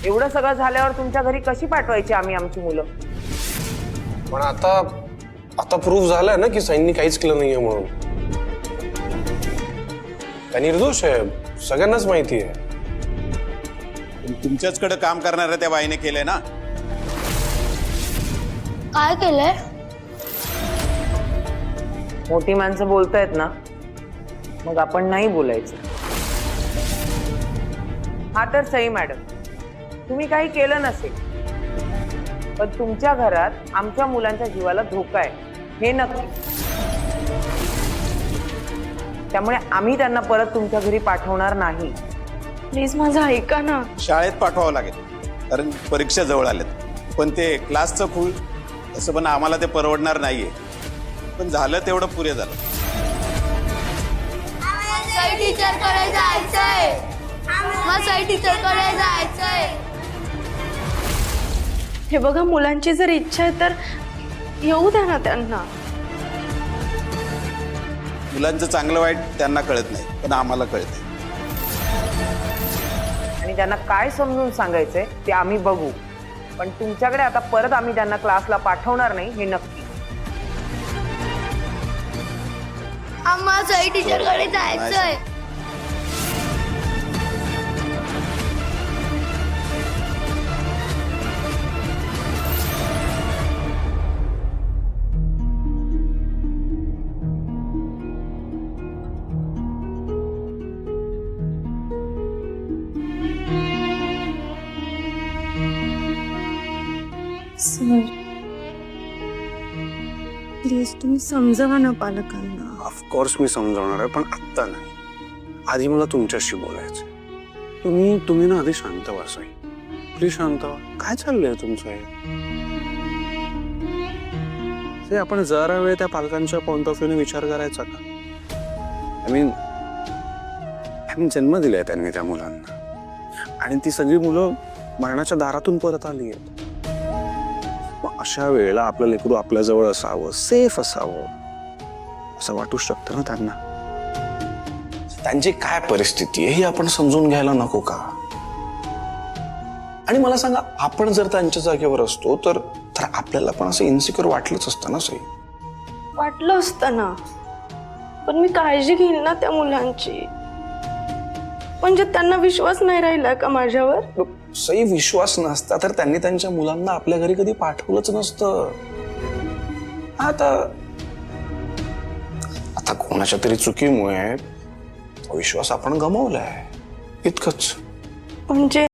एवढं सगळं झाल्यावर तुमच्या घरी कशी पाठवायची आम्ही आमची मुलं? पण आता प्रूफ झालंय ना की सैननी काहीच केलं नाहीये म्हणून. त्या निर्दोष आहे, सगळ्यांनाच माहिती आहे. तुमच्याचकडे काम करणाऱ्या त्या बाईने केलंय ना. काय केलंय? मोठी माणसं बोलतायत ना, मग आपण नाही बोलायचं. हा तर सई मॅडम, तुम्ही काही केलं नसेल, पण तुमच्या घरात आमच्या मुलांच्या जीवाला धोका आहे हे नक्की. त्यामुळे आम्ही त्यांना परत तुमच्या घरी पाठवणार नाही. प्लीज माझं ऐका ना. शाळेत पाठवावं लागेल कारण परीक्षा जवळ आल्यात. पण ते क्लासचं फुल तसं पण आम्हाला ते परवडणार नाहीये. पण झालं तेवढं पुरे झालं. सई टीचरकडे जायचंय. मला सई टीचरकडे जायचंय. हे बघा, मुलांची जर इच्छा आहे तर येऊ द्या ना त्यांना. मुलांचं चांगलं वाईट त्यांना कळत नाही, पण आम्हाला कळतंय. आणि त्यांना काय समजून सांगायचंय ते आम्ही बघू. पण तुमच्याकडे आता परत आम्ही त्यांना क्लासला पाठवणार नाही हे नक्की. आम्हाला सई टीचरकडे जायचंय. सर प्लीज तुम्ही समजावा ना पालकांना. ऑफकोर्स मी समजावणार आहे, पण आत्ता नाही. आधी मला तुमच्याशी बोलायचं. तुम्ही ना आधी शांत व्हा सई. प्लीज शांत व्हा. काय चाललंय तुमचं हे? आपण जरा वेळ त्या पालकांच्या पॉइंट ऑफ व्ह्यूने विचार करायचा का? आय मीन जन्म दिलाय त्यांनी त्या मुलांना, आणि ती सगळी मुलं मरणाच्या दारातून परत आली आहेत. मग अशा वेळेला आपलं लेकरू आपल्या जवळ असावं, सेफ असावं असं वाटू शकतं ना त्यांना. त्यांची काय परिस्थिती आहे हे आपण समजून घ्यायला नको का? आणि मला सांगा, आपण जर त्यांच्या जागेवर असतो तर आपल्याला पण असं इन्सिक्युअर वाटलंच असतं ना सई? वाटलं असतं ना, पण मी काळजी घेईन ना त्या मुलांची. म्हणजे त्यांना विश्वास नाही राहिला का माझ्यावर? सई, विश्वास नसता तर त्यांनी त्यांच्या मुलांना आपल्या घरी कधी पाठवलंच नसतं. आता कोणाच्या तरी चुकीमुळे विश्वास आपण गमावलाय, इतकंच. म्हणजे